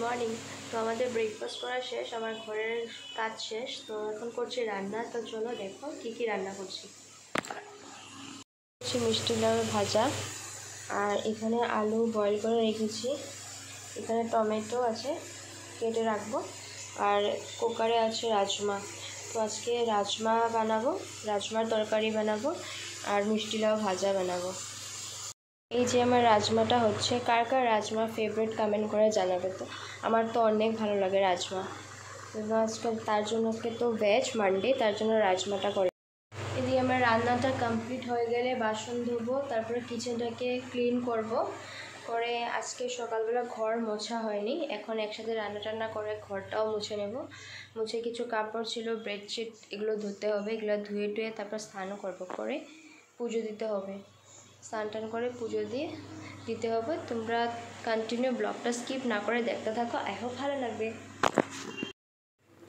Morning. তো আমাদের breakfast করা শেষ, আমার ঘরের কাজ শেষ। তো এখন করছি রান্না। তো চলো দেখো কী কী রান্না করছি। মিষ্টি লাউ ভাজা, আর এখানে আলু বয়েল করে রেখেছি। এখানে টমেটো আছে, কেটে রাখবো। আর কুকারে আছে রাজমা। তো আজকে রাজমা বানাবো, রাজমার তরকারি বানাবো, আর মিষ্টি লাউ ভাজা বানাবো। এই যে আমার রাজমাটা হচ্ছে, কার কার রাজমা ফেভারিট কমেন্ট করে জানাবে। তো আমার তো অনেক ভালো লাগে রাজমা। তো আজকে তার জন্য আজকে তো ভেজ মানডে, তার জন্য রাজমাটা করে। এদিকে আমার রান্নাটা কমপ্লিট হয়ে গেলে বাসন ধোবো, তারপরে কিচেনটাকে ক্লিন করব। করে আজকে সকালবেলা ঘর মোছা হয়নি, এখন একসাথে রান্না টান্না করে ঘরটাও মুছে নেব। মুছে কিছু কাপড় ছিল, বেডশিট, এগুলো ধুতে হবে। এগুলো ধুয়ে টুয়ে তারপর স্নানও করবো, করে পুজো দিতে হবে। স্নান টান করে পুজো দিয়ে দিতে হবে। তোমরা কন্টিনিউ ব্লগটা স্কিপ না করে দেখতে থাকো, আই হোপ ভালো লাগবে।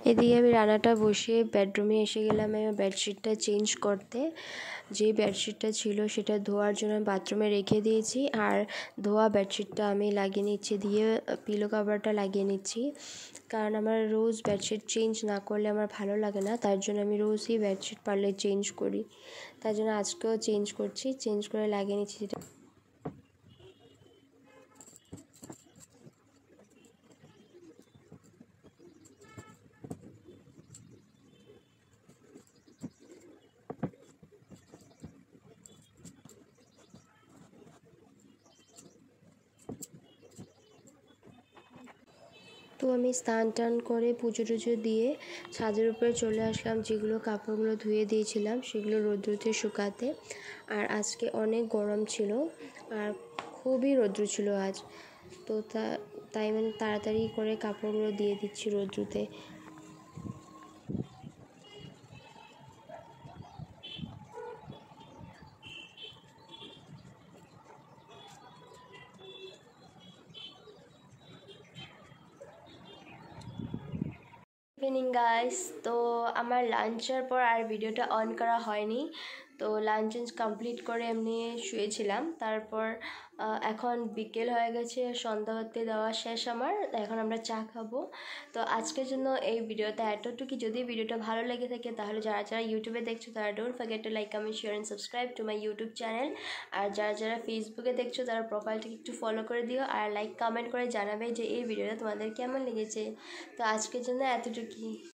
এদিকে আমি রান্নাটা বসিয়ে বেডরুমে এসে গেলাম আমার বেডশিটটা চেঞ্জ করতে। যেই বেডশিটটা ছিল সেটা ধোয়ার জন্য বাথরুমে রেখে দিয়েছি, আর ধোয়া বেডশিটটা আমি লাগিয়ে নিচ্ছি, দিয়ে পিলো কভারটা লাগিয়ে নিচ্ছি। কারণ আমার রোজ বেডশিট চেঞ্জ না করলে আমার ভালো লাগে না, তার জন্য আমি রোজই বেডশিট পারলে চেঞ্জ করি। তার জন্য আজকেও চেঞ্জ করছি, চেঞ্জ করে লাগিয়ে নিচ্ছি যেটা। তো আমি স্নান টান করে পুজো টুজো দিয়ে ছাদের উপরে চলে আসলাম। যেগুলো কাপড়গুলো ধুয়ে দিয়েছিলাম সেগুলো রৌদ্রতে শুকাতে। আর আজকে অনেক গরম ছিল, আর খুবই রৌদ্র ছিল আজ। তো তাই মানে তাড়াতাড়ি করে কাপড়গুলো দিয়ে দিচ্ছি রৌদ্রতে। ইভিনিং গাইস, তো আমার লাঞ্চের পর আর ভিডিওটা অন করা হয়নি। তো লাঞ্চ কমপ্লিট করে এমনি শুয়েছিলাম। তারপর এখন বিকেল হয়ে গেছে, সন্ধ্যাবাতি দেওয়া শেষ আমার। এখন আমরা চা খাবো। তো আজকের জন্য এই ভিডিওটা এতটুকু। যদি ভিডিওটা ভালো লেগে থাকে তাহলে যারা যারা ইউটিউবে দেখছো তারা don't forget to like, comment, share and subscribe to my YouTube channel. আর যারা যারা ফেসবুকে দেখছো তারা প্রোফাইলটাকে একটু ফলো করে দিও, আর লাইক কমেন্ট করে জানাবে যে এই ভিডিওটা তোমাদের কেমন লেগেছে। তো আজকের জন্য এতটুকুই।